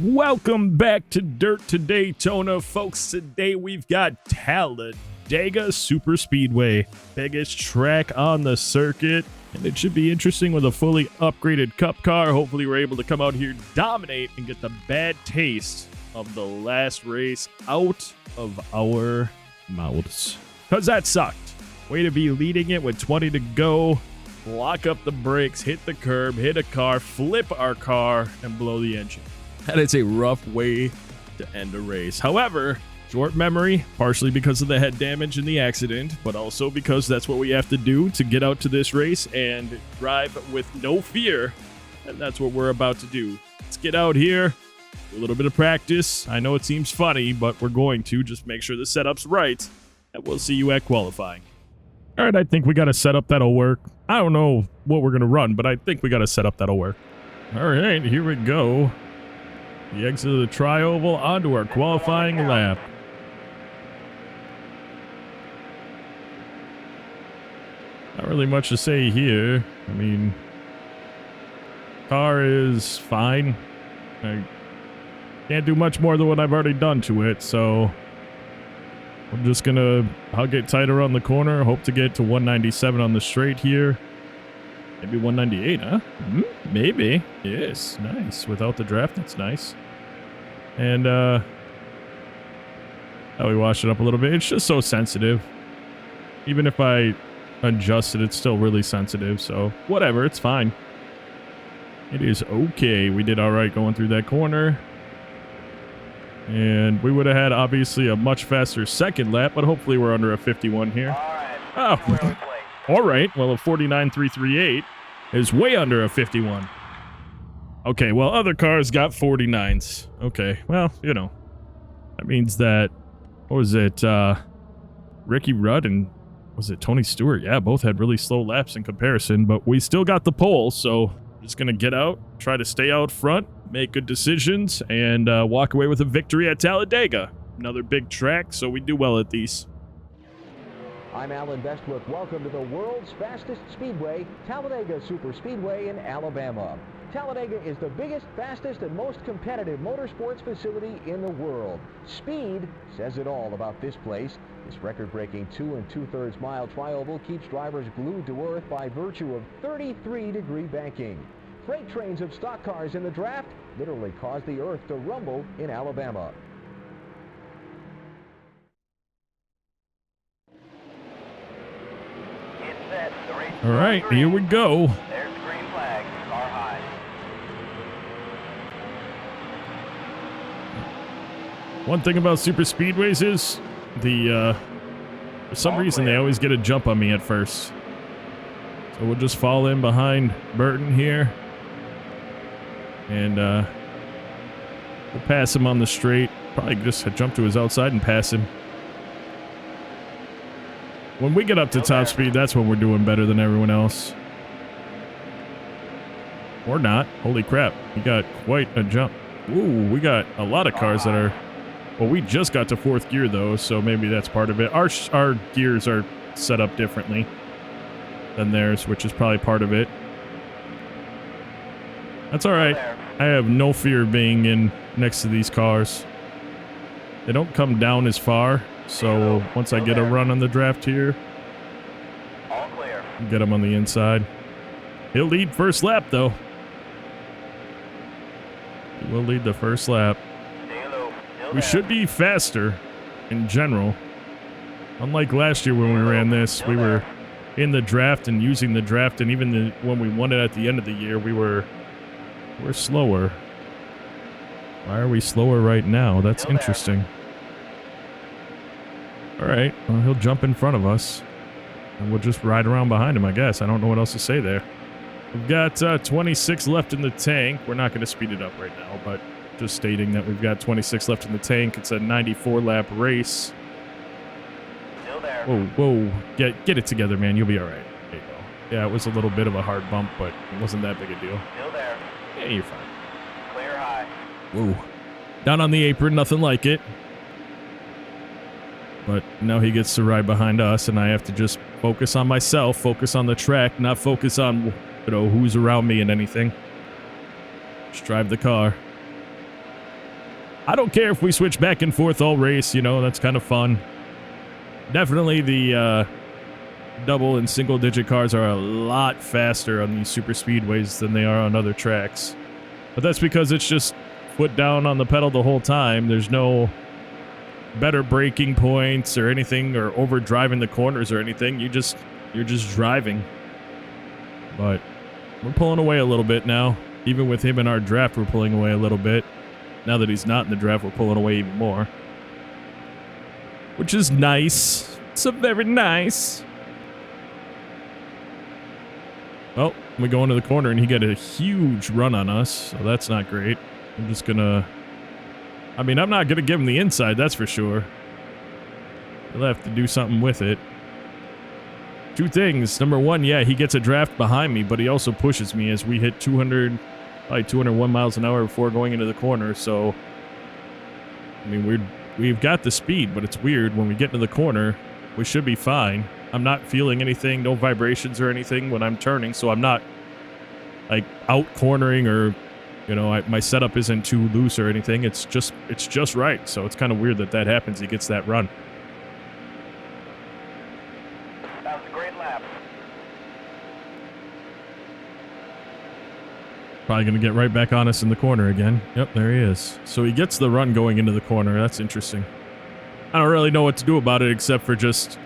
Welcome back to Dirt to Daytona, folks. Today we've got Talladega Super Speedway, biggest track on the circuit, and it should be interesting with a fully upgraded Cup car. Hopefully we're able to come out here, dominate, and get the bad taste of the last race out of our mouths, because that sucked. Way to be leading it with 20 to go, lock up the brakes, hit the curb, hit a car, flip our car, and blow the engine. That is a rough way to end a race. However, short memory, partially because of the head damage in the accident, but also because that's what we have to do to get out to this race and drive with no fear. And that's what we're about to do. Let's get out here, do a little bit of practice. I know it seems funny, but we're going to just make sure the setup's right, and we'll see you at qualifying. All right, I think we got a setup that'll work. I don't know what we're going to run, but I think we got a setup that'll work. All right, here we go. The exit of the tri-oval onto our qualifying lap. Not really much to say here. I mean, car is fine. I can't do much more than what I've already done to it, so I'm just gonna hug it tight around the corner. Hope to get to 197 on the straight here. Maybe 198, huh? Maybe. Yes, nice. Without the draft, that's nice. And, we wash it up a little bit. It's just so sensitive. Even if I adjust it, it's still really sensitive. So, whatever. It's fine. It is okay. We did all right going through that corner. And we would have had, obviously, a much faster second lap, but hopefully we're under a 51 here. All right. Oh. All right, well, a 49.338 is way under a 51. Okay, well, other cars got 49s. Okay, well, you know, that means that, what was it, Ricky Rudd and, was it Tony Stewart? Yeah, both had really slow laps in comparison, but we still got the pole, so we're just going to get out, try to stay out front, make good decisions, and walk away with a victory at Talladega. Another big track, so we do well at these. I'm Alan Bestwick. Welcome to the world's fastest speedway, Talladega Super Speedway in Alabama. Talladega is the biggest, fastest, and most competitive motorsports facility in the world. Speed says it all about this place. This record-breaking 2 2/3 mile tri-oval keeps drivers glued to earth by virtue of 33-degree banking. Freight trains of stock cars in the draft literally caused the earth to rumble in Alabama. All right, here we go. There's the green flag, car high. One thing about super speedways is for some reason they always get a jump on me at first. So we'll just fall in behind Burton here. And we'll pass him on the straight. Probably just jump to his outside and pass him. When we get up to top speed, that's when we're doing better than everyone else. Or not. Holy crap. We got quite a jump. Ooh, we got a lot of cars that are... Well, we just got to 4th gear, though, so maybe that's part of it. Our gears are set up differently than theirs, which is probably part of it. That's all right. I have no fear of being in next to these cars. They don't come down as far. So once I get a run on the draft here, All clear. get him on the inside. He'll lead first lap, though. He will lead the first lap. Stay low. We should be faster in general. Unlike last year when we ran this, we were in the draft and using the draft, and even when we won it at the end of the year, we're slower. Why are we slower right now? That's interesting. All right, well, he'll jump in front of us, and we'll just ride around behind him, I guess. I don't know what else to say there. We've got 26 left in the tank. We're not going to speed it up right now, but just stating that we've got 26 left in the tank. It's a 94-lap race. Still there. Whoa. Get it together, man. You'll be all right. There you go. Yeah, it was a little bit of a hard bump, but it wasn't that big a deal. Still there. Yeah, you're fine. Clear high. Whoa. Down on the apron, nothing like it. But now he gets to ride behind us, and I have to just focus on myself, focus on the track, not focus on, who's around me and anything. Just drive the car. I don't care if we switch back and forth all race, you know, that's kind of fun. Definitely the double and single digit cars are a lot faster on these super speedways than they are on other tracks. But that's because it's just foot down on the pedal the whole time. There's no better braking points or anything, or over driving the corners or anything. You're just driving. But we're pulling away a little bit now. Even with him in our draft, we're pulling away a little bit. Now that he's not in the draft, we're pulling away even more. Which is nice. So very nice. Oh, we go into the corner and he got a huge run on us, so that's not great. I'm just gonna... I mean, I'm not gonna give him the inside, that's for sure. He'll have to do something with it. Two things. Number one, yeah, he gets a draft behind me, but he also pushes me as we hit 201 miles an hour before going into the corner, so... I mean, we've got the speed, but it's weird. When we get into the corner, we should be fine. I'm not feeling anything, no vibrations or anything when I'm turning, so I'm not, like, out cornering or, you know, my setup isn't too loose or anything. It's just right, so it's kind of weird that happens. He gets that run. That was a great lap. Probably going to get right back on us in the corner again. Yep, there he is. So he gets the run going into the corner. That's interesting. I don't really know what to do about it except for just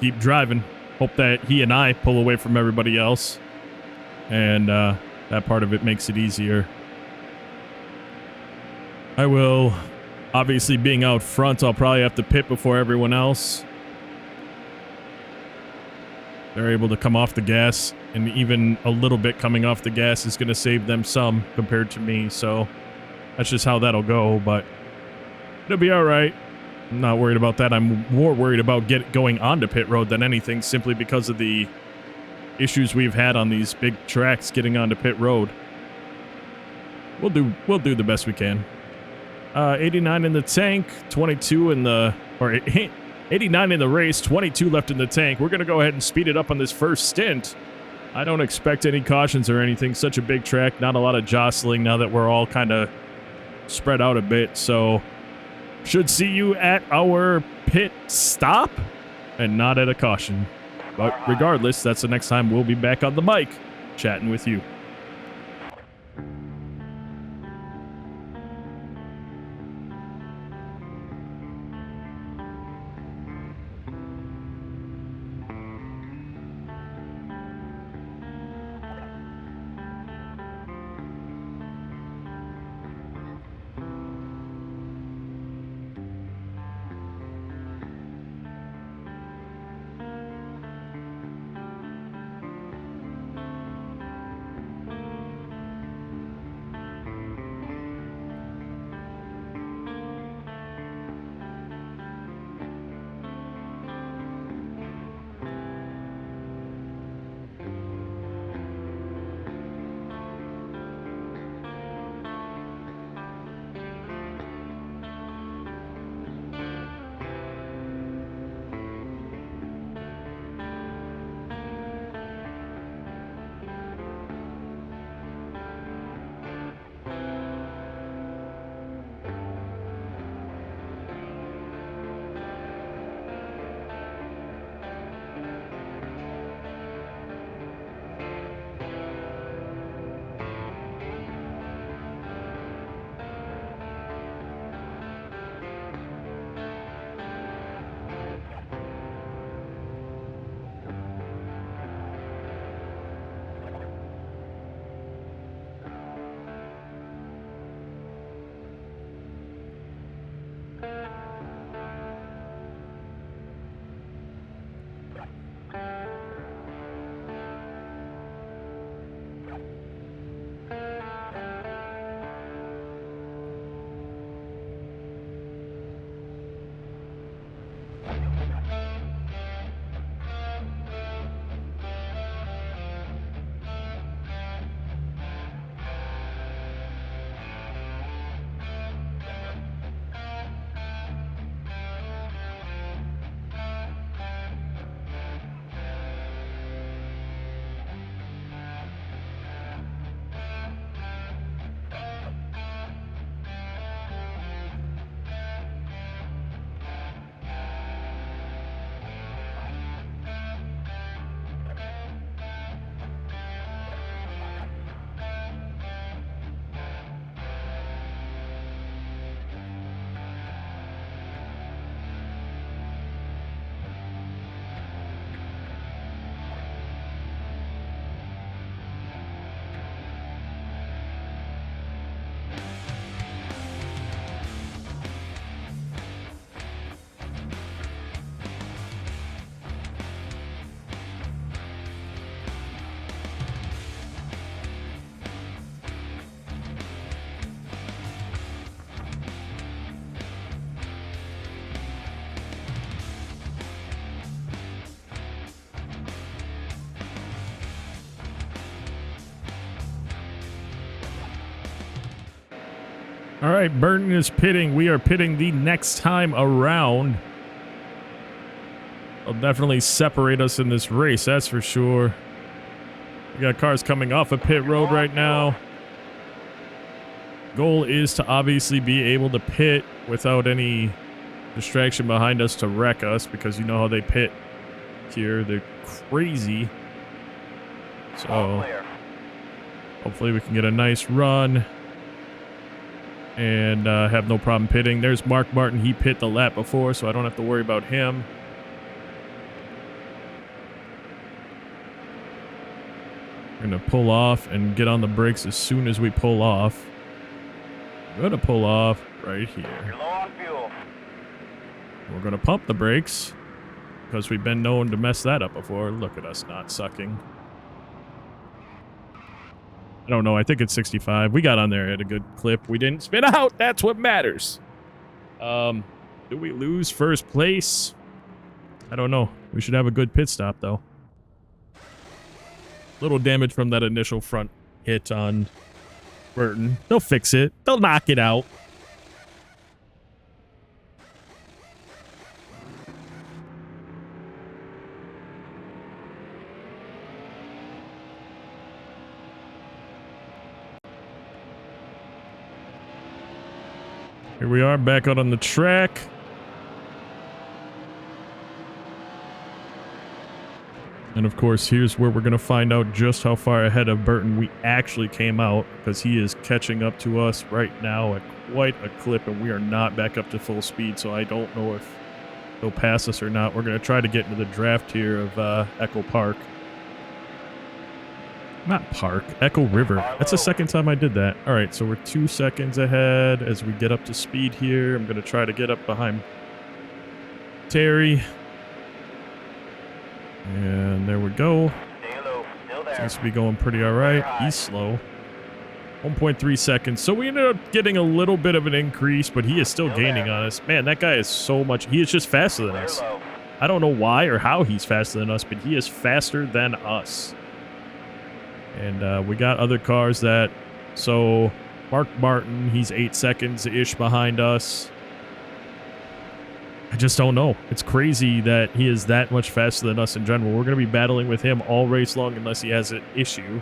keep driving. Hope that he and I pull away from everybody else. And that part of it makes it easier. I will, obviously being out front, I'll probably have to pit before everyone else. They're able to come off the gas, and even a little bit coming off the gas is going to save them some compared to me, so that's just how that'll go, but it'll be all right. I'm not worried about that. I'm more worried about going onto pit road than anything, simply because of the issues we've had on these big tracks getting onto pit road. We'll do the best we can. 89 in the tank, 22 in the... or 89 in the race, 22 left in the tank. We're going to go ahead and speed it up on this first stint. I don't expect any cautions or anything. Such a big track, not a lot of jostling now that we're all kind of spread out a bit, so... should see you at our pit stop and not at a caution. But regardless, that's the next time we'll be back on the mic chatting with you. All right, Burton is pitting. We are pitting the next time around. It'll definitely separate us in this race, that's for sure. We got cars coming off a pit road right now. Goal is to obviously be able to pit without any distraction behind us to wreck us, because you know how they pit here. They're crazy. So hopefully we can get a nice run and have no problem pitting. There's Mark Martin. He pit the lap before, so I don't have to worry about him. We're going to pull off and get on the brakes as soon as we pull off. We're going to pull off right here. You're low on fuel. We're going to pump the brakes because we've been known to mess that up before. Look at us not sucking. I don't know. I think it's 65. We got on there at a good clip. We didn't spin out. That's what matters. Do we lose first place? I don't know. We should have a good pit stop, though. Little damage from that initial front hit on Burton. They'll fix it. They'll knock it out. Here we are back out on the track. And of course, here's where we're going to find out just how far ahead of Burton we actually came out, because he is catching up to us right now at quite a clip, and we are not back up to full speed, so I don't know if he'll pass us or not. We're going to try to get into the draft here of Echo Park. Not Park, Echo River. That's the second time I did that. All right, so we're 2 seconds ahead as we get up to speed here. I'm going to try to get up behind Terry. And there we go. Seems to be going pretty all right. He's slow. 1.3 seconds. So we ended up getting a little bit of an increase, but he is still gaining on us. Man, that guy is so much. He is just faster than us. I don't know why or how he's faster than us, but he is faster than us. And we got other cars that... So Mark Martin, he's 8 seconds-ish behind us. I just don't know. It's crazy that he is that much faster than us in general. We're going to be battling with him all race long unless he has an issue,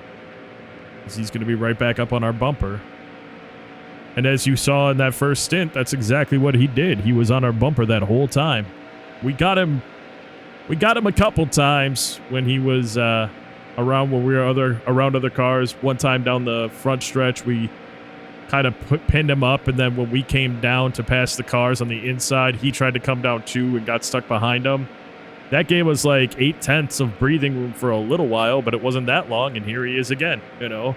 because he's going to be right back up on our bumper. And as you saw in that first stint, that's exactly what he did. He was on our bumper that whole time. We got him a couple times when he was around when we were around other cars. One time down the front stretch, we kind of pinned him up, and then when we came down to pass the cars on the inside, he tried to come down too and got stuck behind them. That gave us like 8/10 of breathing room for a little while, but it wasn't that long, and here he is again. You know,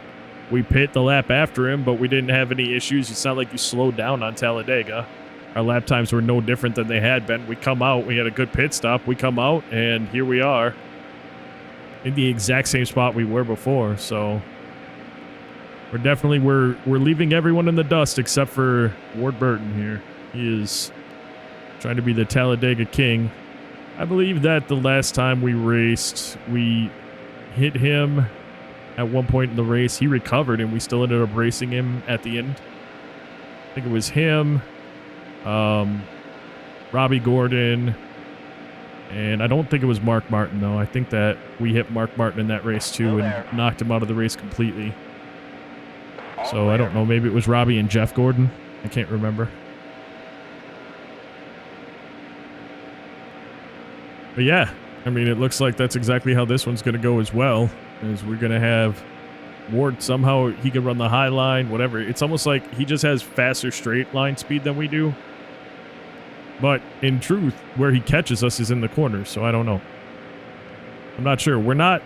we pit the lap after him, but we didn't have any issues. It's not like you slowed down on Talladega. Our lap times were no different than they had been. We come out, we had a good pit stop, we come out, and here we are in the exact same spot we were before. So we're leaving everyone in the dust except for Ward Burton here. He is trying to be the Talladega king. I believe that the last time we raced, we hit him at one point in the race. He recovered, and we still ended up racing him at the end. I think it was him, Robbie Gordon, and I don't think it was Mark Martin, though. I think that we hit Mark Martin in that race, too, and knocked him out of the race completely. So I don't know. Maybe it was Robbie and Jeff Gordon. I can't remember. But yeah, I mean, it looks like that's exactly how this one's going to go as well. Is we're going to have Ward somehow, he can run the high line, whatever. It's almost like he just has faster straight line speed than we do. But in truth, where he catches us is in the corner, so I don't know. I'm not sure. We're not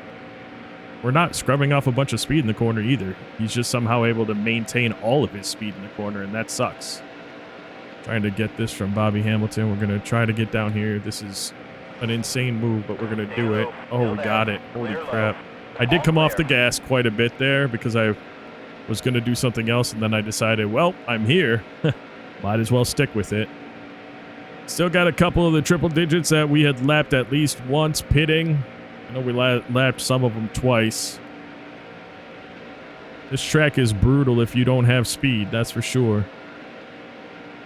scrubbing off a bunch of speed in the corner either. He's just somehow able to maintain all of his speed in the corner, and that sucks. Trying to get this from Bobby Hamilton. We're going to try to get down here. This is an insane move, but we're going to do it. Oh, we got it. Holy crap. I did come off the gas quite a bit there because I was going to do something else, and then I decided, well, I'm here. Might as well stick with it. Still got a couple of the triple digits that we had lapped at least once pitting. I know we lapped some of them twice. This track is brutal if you don't have speed, that's for sure.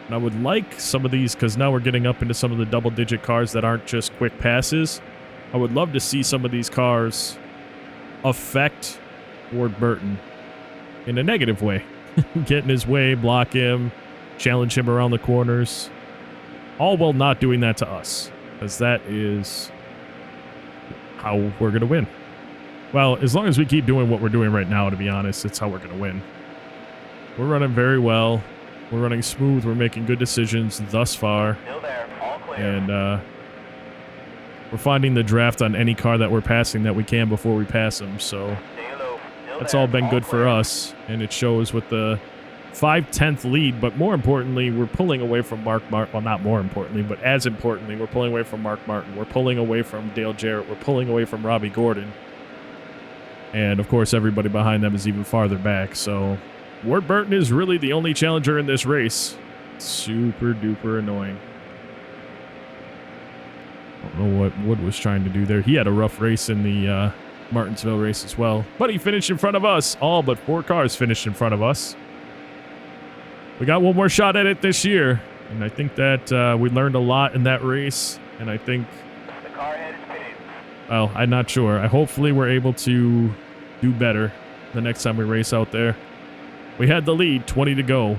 And I would like some of these, because now we're getting up into some of the double-digit cars that aren't just quick passes. I would love to see some of these cars affect Ward Burton in a negative way. Get in his way, block him, challenge him around the corners. All while not doing that to us, because that is how we're going to win. Well, as long as we keep doing what we're doing right now, to be honest, it's how we're going to win. We're running very well. We're running smooth. We're making good decisions thus far. Still there. All clear. And we're finding the draft on any car that we're passing that we can before we pass them. So Stay low. Still that's there. all been good clear. for us. And it shows with the 5/10 lead. But more importantly, we're pulling away from Mark Martin. Well, not more importantly, but as importantly, we're pulling away from Mark Martin. We're pulling away from Dale Jarrett. We're pulling away from Robbie Gordon. And, of course, everybody behind them is even farther back. So Ward Burton is really the only challenger in this race. Super duper annoying. I don't know what Wood was trying to do there. He had a rough race in the Martinsville race as well. But he finished in front of us. All but 4 cars finished in front of us. We got one more shot at it this year. And I think that we learned a lot in that race. And I think... The car head is pitted. Well, I'm not sure. Hopefully we're able to do better the next time we race out there. We had the lead, 20 to go.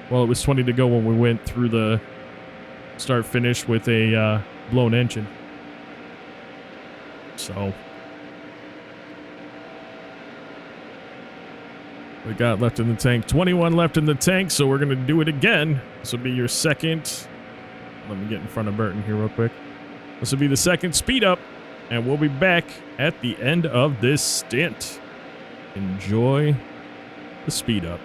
Well, it was 20 to go when we went through the start-finish with a blown engine. So we got left in the tank. 21 left in the tank, so we're going to do it again. This will be your second. Let me get in front of Burton here real quick. This will be the second speed up, and we'll be back at the end of this stint. Enjoy the speed up.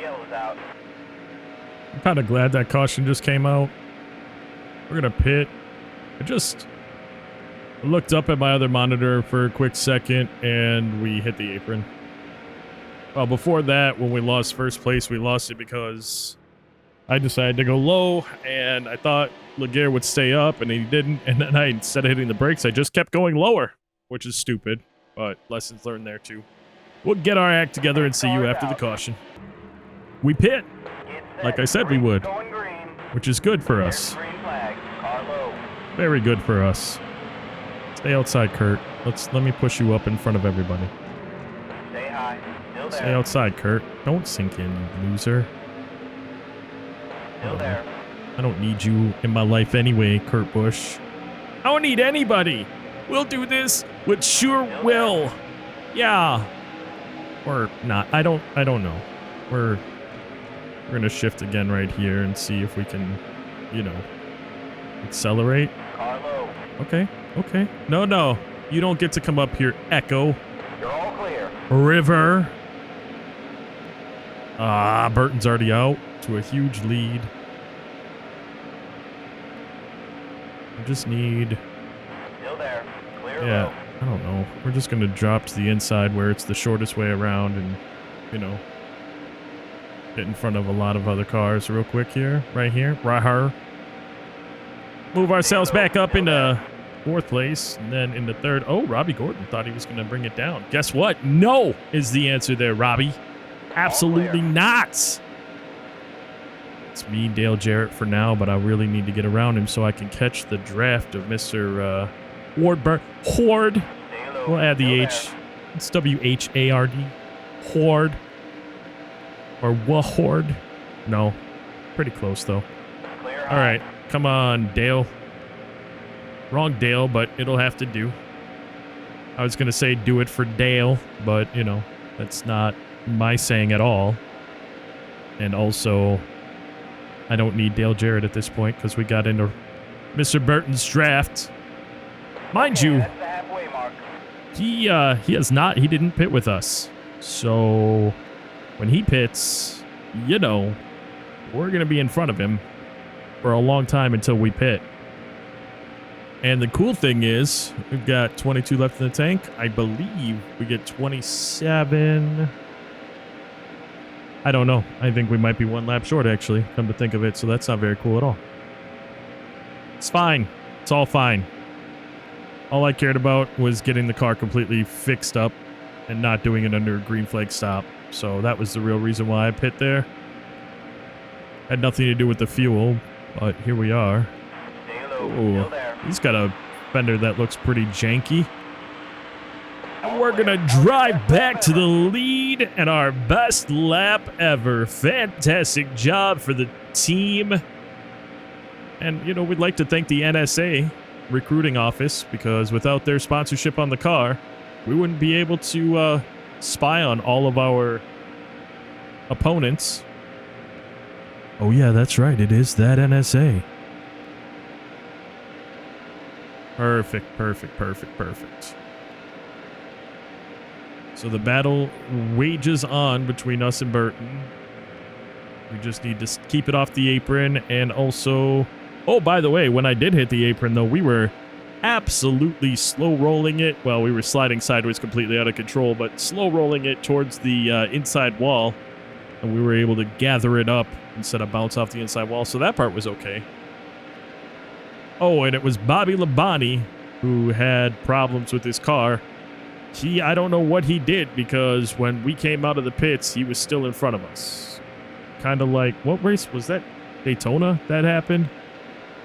Yellow's out. I'm kind of glad that caution just came out. We're going to pit. I just looked up at my other monitor for a quick second, and we hit the apron. Well, before that, when we lost first place, we lost it because I decided to go low, and I thought Laguerre would stay up, and he didn't. And then instead of hitting the brakes, I just kept going lower, which is stupid, but lessons learned there too. We'll get our act together and see you after the caution. We pit, like I said we would, which is good for us. Green flag. Car low. Very good for us. Stay outside, Kurt. Let me push you up in front of everybody. Stay high. Still there. Stay outside, Kurt. Don't sink in, you loser. Still there. I don't need you in my life anyway, Kurt Busch. I don't need anybody. We'll do this with sure will. Yeah. Or not. I don't know. We're gonna shift again right here and see if we can, accelerate. Car low. Okay. No. You don't get to come up here, Echo. You're all clear. River. Burton's already out to a huge lead. I just need... Still there. Clear Yeah, low. I don't know. We're just going to drop to the inside where it's the shortest way around and, get in front of a lot of other cars real quick here. Right here. Right here. Move ourselves back up into fourth place and then into third. Oh, Robbie Gordon thought he was going to bring it down. Guess what? No is the answer there, Robbie. Absolutely not. It's me, Dale Jarrett for now, but I really need to get around him so I can catch the draft of Mr. Horde. Stay low. We'll add the Still H. It's W-H-A-R-D. Horde. Or Wahord. No. Pretty close, though. there. Clear All high. right. Come on, Dale. Wrong Dale, but it'll have to do. I was going to say do it for Dale, but, you know, that's not my saying at all. And also, I don't need Dale Jarrett at this point because we got into Mr. Burton's draft. Mind Okay, you, that's the halfway mark. he didn't pit with us. So when he pits, you know, we're going to be in front of him for a long time until we pit. And the cool thing is, we've got 22 left in the tank. I believe we get 27. I don't know. I think we might be one lap short, actually, come to think of it. So that's not very cool at all. It's fine. It's all fine. All I cared about was getting the car completely fixed up and not doing it under a green flag stop. So that was the real reason why I pit there. Had nothing to do with the fuel, but here we are. Stay low. Ooh. Still there. He's got a fender that looks pretty janky. And we're going to drive back to the lead and our best lap ever. Fantastic job for the team. And, you know, we'd like to thank the NSA recruiting office because without their sponsorship on the car, we wouldn't be able to spy on all of our opponents. Oh, yeah, that's right. It is that NSA. Perfect, perfect, perfect, perfect. So the battle wages on between us and Burton. We just need to keep it off the apron and also... Oh, by the way, when I did hit the apron, though, we were absolutely slow rolling it. Well, we were sliding sideways completely out of control, but slow rolling it towards the inside wall. And we were able to gather it up instead of bounce off the inside wall. So that part was okay. Oh, and it was Bobby Labonte who had problems with his car. I don't know what he did because when we came out of the pits, he was still in front of us. Kind of like, what race was that? Daytona that happened?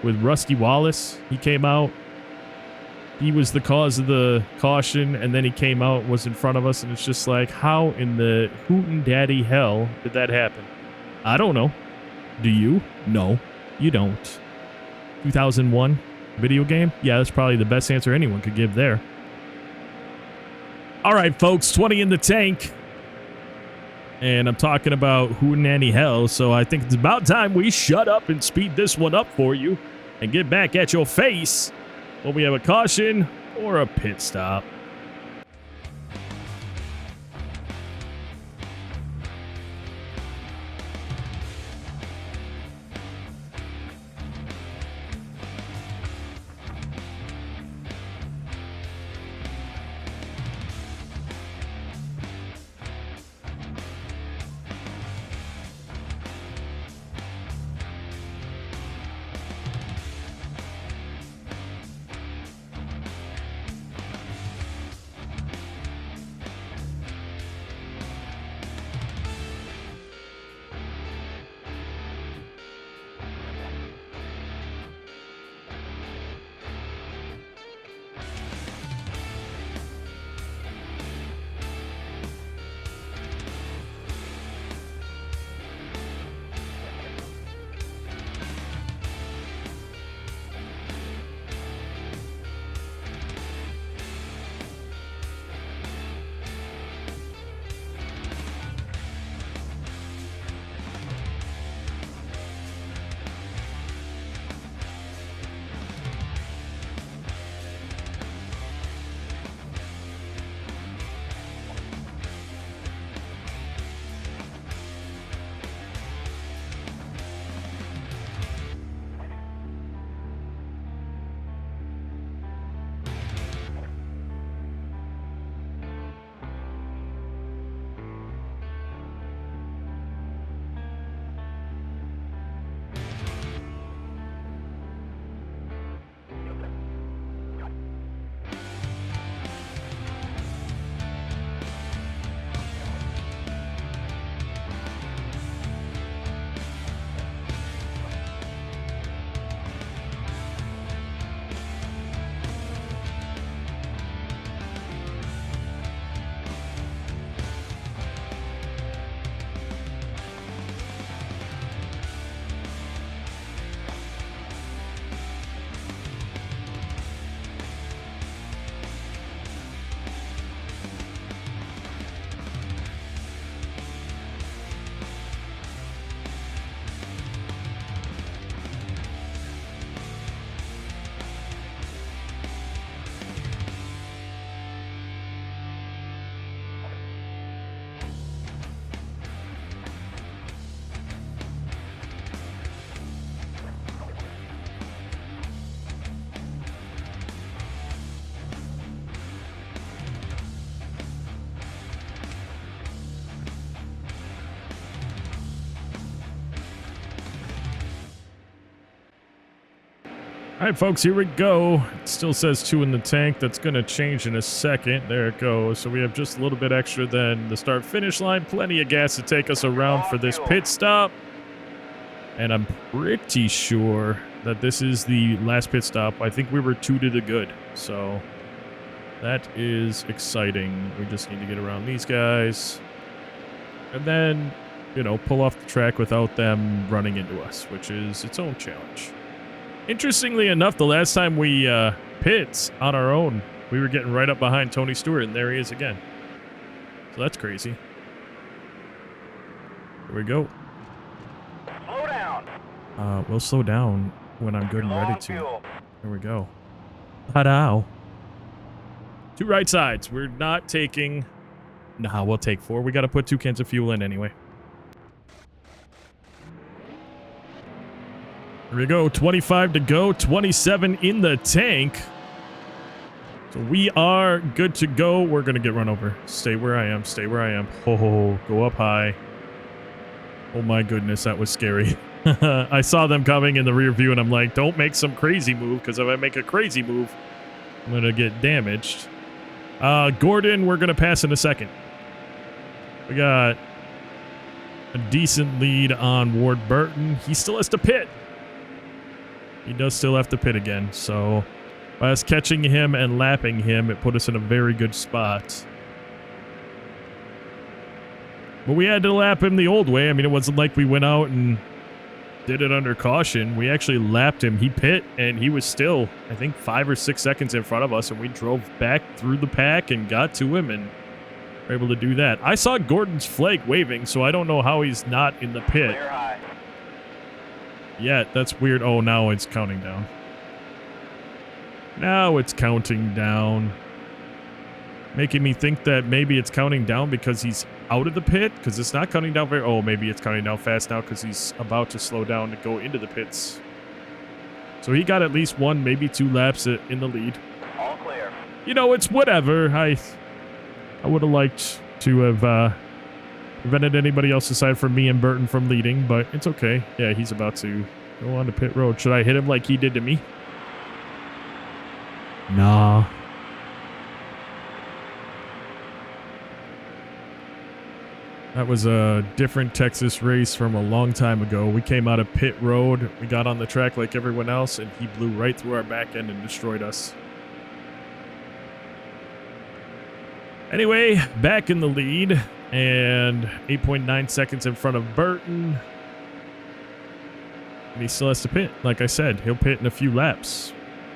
With Rusty Wallace, he came out. He was the cause of the caution, and then he came out and was in front of us, and it's just like, how in the hootin' daddy hell did that happen? I don't know. Do you? No, you don't. 2001 video game? Yeah, that's probably the best answer anyone could give there. All right, folks, 20 in the tank. And I'm talking about hootenanny hell, so I think it's about time we shut up and speed this one up for you and get back at your face when we have a caution or a pit stop. All right, folks, here we go. It still says 2 in the tank. That's going to change in a second. There it goes. So we have just a little bit extra than the start-finish line. Plenty of gas to take us around for this pit stop. And I'm pretty sure that this is the last pit stop. I think we were 2 to the good. So that is exciting. We just need to get around these guys. And then, you know, pull off the track without them running into us, which is its own challenge. Interestingly enough, the last time we pit on our own, we were getting right up behind Tony Stewart, and there he is again. So that's crazy. Here we go. Slow down. We'll slow down when I'm good and Low ready on to. fuel. Here we go. Ta-da. 2 right sides. We're not taking... Nah, we'll take 4. We got to put 2 cans of fuel in anyway. Here we go, 25 to go, 27 in the tank. So we are good to go. We're going to get run over. Stay where I am, stay where I am. Oh, go up high. Oh my goodness, that was scary. I saw them coming in the rear view and I'm like, don't make some crazy move, because if I make a crazy move, I'm going to get damaged. Gordon, we're going to pass in a second. We got a decent lead on Ward Burton. He still has to pit. He does still have to pit again, so by us catching him and lapping him, it put us in a very good spot. But we had to lap him the old way. I mean, it wasn't like we went out and did it under caution. We actually lapped him. He pit, and he was still, I think, 5 or 6 seconds in front of us, and we drove back through the pack and got to him and were able to do that. I saw Gordon's flag waving, so I don't know how he's not in the pit. Clear high. Yeah, that's weird. Oh, now it's counting down. Now it's counting down. Making me think that maybe it's counting down because he's out of the pit. Because it's not counting down very... Oh, maybe it's counting down fast now because he's about to slow down to go into the pits. So he got at least 1, maybe 2 laps in the lead. All clear. You know, it's whatever. I would have liked to have... prevented anybody else aside from me and Burton from leading, but it's okay. Yeah, he's about to go on to pit road. Should I hit him like he did to me? Nah. That was a different Texas race from a long time ago. We came out of pit road. We got on the track like everyone else, and he blew right through our back end and destroyed us. Anyway, back in the lead. And 8.9 seconds in front of Burton. And he still has to pit. Like I said, he'll pit in a few laps.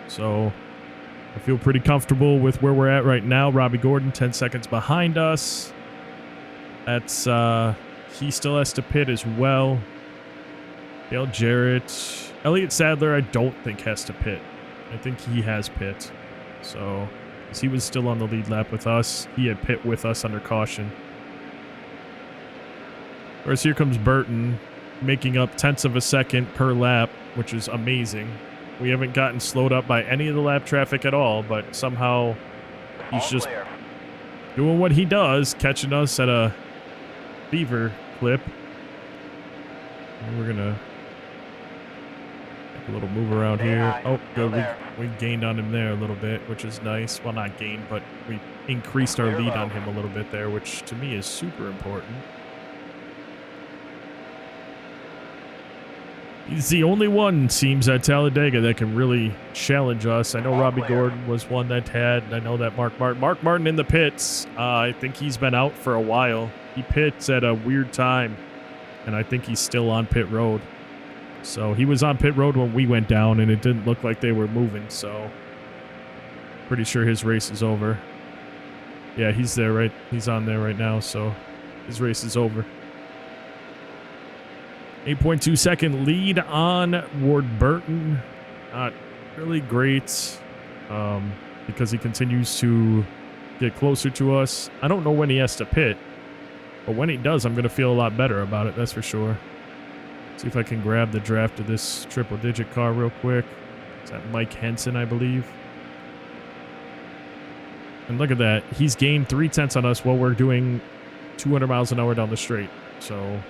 So I feel pretty comfortable with where we're at right now. Robbie Gordon, 10 seconds behind us. That's, he still has to pit as well. Dale Jarrett. Elliott Sadler, I don't think has to pit. I think he has pit. So, because he was still on the lead lap with us. He had pit with us under caution. Of course, here comes Burton, making up tenths of a second per lap, which is amazing. We haven't gotten slowed up by any of the lap traffic at all, but somehow he's just doing what he does, catching us at a fever clip. And we're gonna make a little move around here. Oh, good. We gained on him there a little bit, which is nice. Well, not gained, but we increased our lead on him a little bit there, which to me is super important. He's the only one, seems, at Talladega that can really challenge us. I know Robbie Gordon was one that had. I know that Mark Martin in the pits. I think he's been out for a while. He pits at a weird time, and I think he's still on pit road. So he was on pit road when we went down, and it didn't look like they were moving. So pretty sure his race is over. Yeah, he's there, right? He's on there right now, so his race is over. 8.2 second lead on Ward Burton. Not really great because he continues to get closer to us. I don't know when he has to pit, but when he does, I'm going to feel a lot better about it, that's for sure. See if I can grab the draft of this triple-digit car real quick. Is that Mike Henson, I believe? And look at that. He's gained 0.3 on us while we're doing 200 miles an hour down the straight. So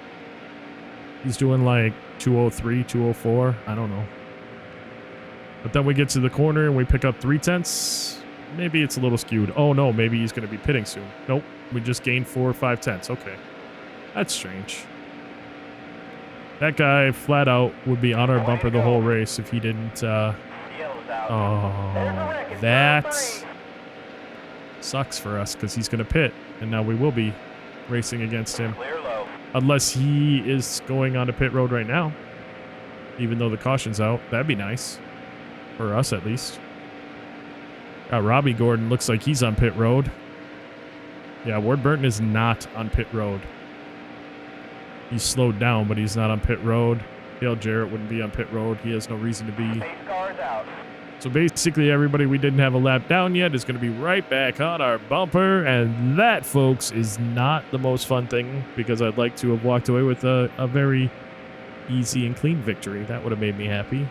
he's doing like 203, 204. I don't know. But then we get to the corner and we pick up 3/10. Maybe it's a little skewed. Oh no, maybe he's going to be pitting soon. Nope, we just gained 4 or 5/10. Okay, that's strange. That guy flat out would be on our bumper the whole race if he didn't. Yellow's out. Oh, There's a wreck in that turn 3. sucks for us because he's going to pit, and now we will be racing against him. Clear low. Unless he is going onto pit road right now, even though the caution's out. That'd be nice. For us, at least. Robbie Gordon looks like he's on pit road. Yeah, Ward Burton is not on pit road. He's slowed down, but he's not on pit road. Dale Jarrett wouldn't be on pit road. He has no reason to be. Pace car's out. So basically, everybody we didn't have a lap down yet is going to be right back on our bumper. And that, folks, is not the most fun thing because I'd like to have walked away with a very easy and clean victory. That would have made me happy.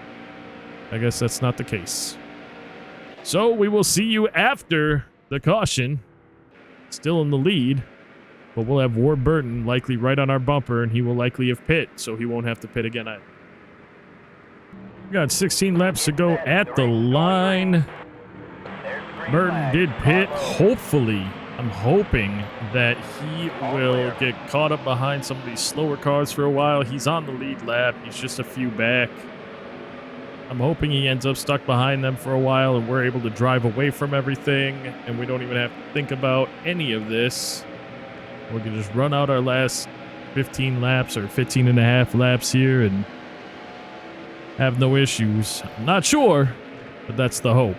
I guess that's not the case. So we will see you after the caution. Still in the lead. But we'll have Ward Burton likely right on our bumper, and he will likely have pit, so he won't have to pit again either. We got 16 laps to go at the line. There's the green Burton flag. did pit. Hopefully, I'm hoping that he will get caught up behind some of these slower cars for a while. He's on the lead lap. He's just a few back. I'm hoping he ends up stuck behind them for a while and we're able to drive away from everything and we don't even have to think about any of this. We can just run out our last 15 laps or 15 and a half laps here and have no issues. I'm not sure, but that's the hope.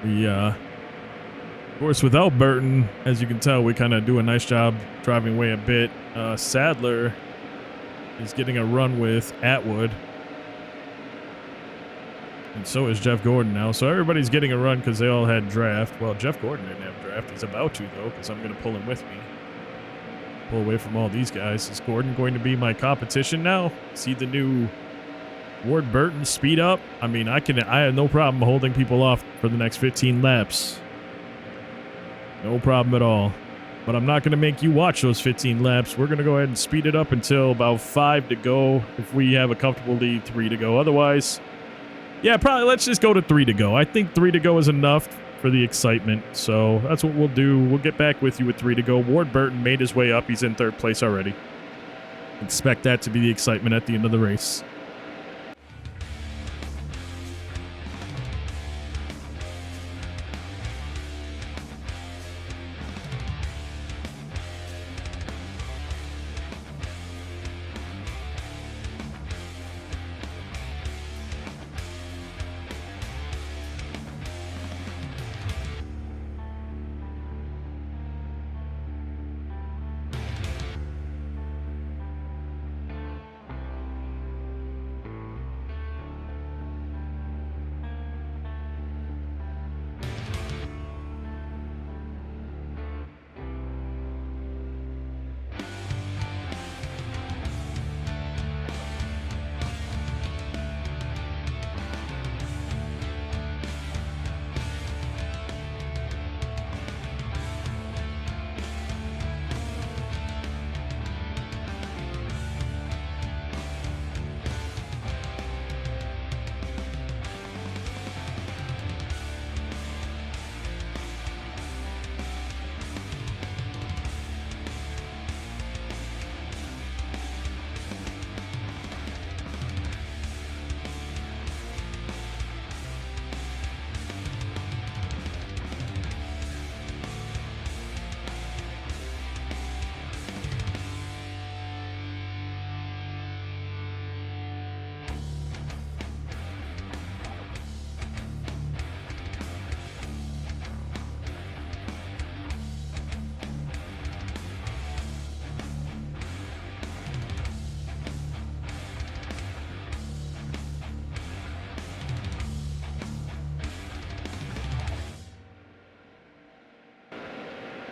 Of course, without Burton, as you can tell, we kind of do a nice job driving away a bit. Sadler is getting a run with Atwood. And so is Jeff Gordon now. So everybody's getting a run because they all had draft. Well, Jeff Gordon didn't have draft. He's about to, though, because I'm going to pull him with me. Pull away from all these guys. Is Gordon going to be my competition now? See the new Ward Burton speed up? I mean, I have no problem holding people off for the next 15 laps. No problem at all. But I'm not going to make you watch those 15 laps. We're going to go ahead and speed it up until about 5 to go. If we have a comfortable lead, 3 to go. Otherwise, yeah, probably let's just go to 3 to go. I think 3 to go is enough for the excitement. So that's what we'll do. We'll get back with you with 3 to go. Ward Burton made his way up. He's in 3rd place already. Expect that to be the excitement at the end of the race.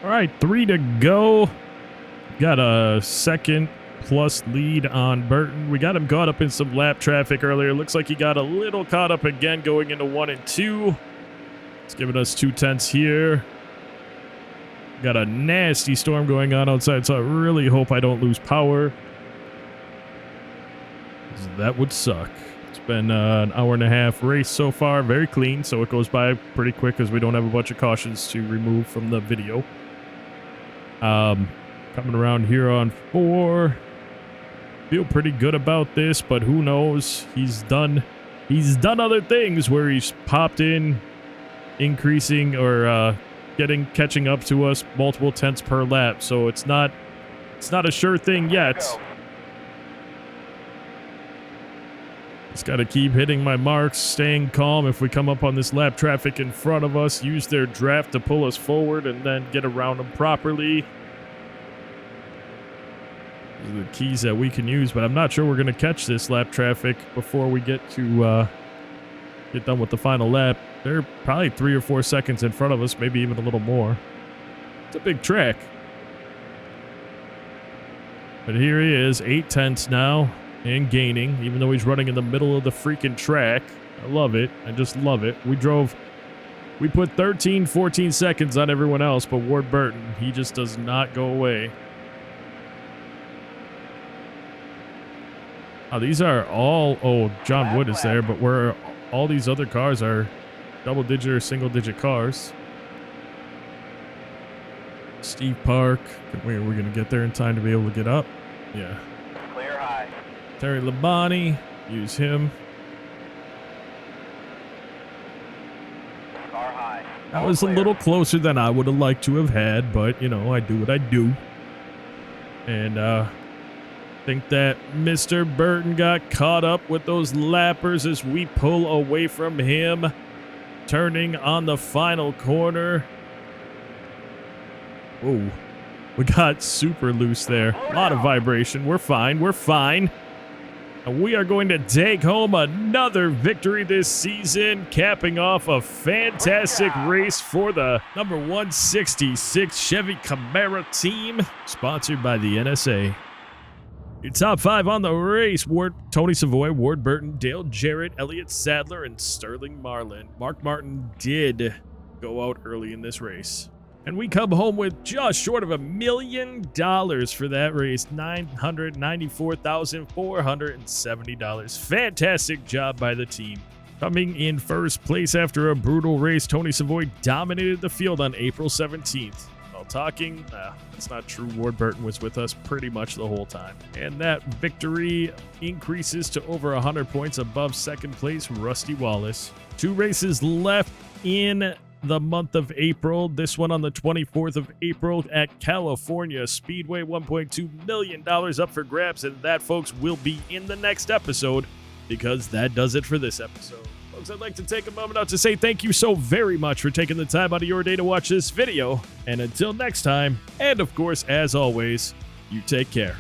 All right, 3 to go. Got a 2nd plus lead on Burton. We got him caught up in some lap traffic earlier. Looks like he got a little caught up again going into 1 and 2. It's giving us 2/10 here. Got a nasty storm going on outside, so I really hope I don't lose power. That would suck. It's been an hour and a half race so far. Very clean, so it goes by pretty quick because we don't have a bunch of cautions to remove from the video. Coming around here on 4. Feel pretty good about this, but who knows? He's done other things where he's popped in, increasing or catching up to us multiple tenths per lap. So it's not a sure thing yet. Just got to keep hitting my marks, staying calm. If we come up on this lap traffic in front of us, use their draft to pull us forward and then get around them properly. These are the keys that we can use, but I'm not sure we're going to catch this lap traffic before we get to get done with the final lap. They're probably 3 or 4 seconds in front of us, maybe even a little more. It's a big track. But here he is, 8 tenths now. And gaining, even though he's running in the middle of the freaking track. I love it. I just love it. We put 13, 14 seconds on everyone else, but Ward Burton, he just does not go away. These are all, John Wood is there, but all these other cars are double-digit or single-digit cars. Steve Park. Wait, are we going to get there in time to be able to get up? Yeah. Clear high. Terry Labonte, use him. Car high. That was a little closer than I would have liked to have had, but, you know, I do what I do. And, think that Mr. Burton got caught up with those lappers as we pull away from him. Turning on the final corner. Whoa. We got super loose there. A lot of vibration. We're fine. We're fine. And we are going to take home another victory this season, capping off a fantastic race for the number 166 Chevy Camaro team, sponsored by the NSA. Your top 5 on the race: Tony Savoy, Ward Burton, Dale Jarrett, Elliott Sadler, and Sterling Marlin. Mark Martin did go out early in this race. And we come home with just short of $1 million for that race, $994,470. Fantastic job by the team. Coming in first place after a brutal race, Tony Savoy dominated the field on April 17th. While talking, that's not true. Ward Burton was with us pretty much the whole time. And that victory increases to over 100 points above second place, Rusty Wallace. 2 races left in the month of April. This one on the 24th of April at California Speedway. $1.2 million up for grabs, and that, folks, will be in the next episode, because that does it for this episode. Folks, I'd like to take a moment out to say thank you so very much for taking the time out of your day to watch this video. And until next time, and of course, as always, you take care.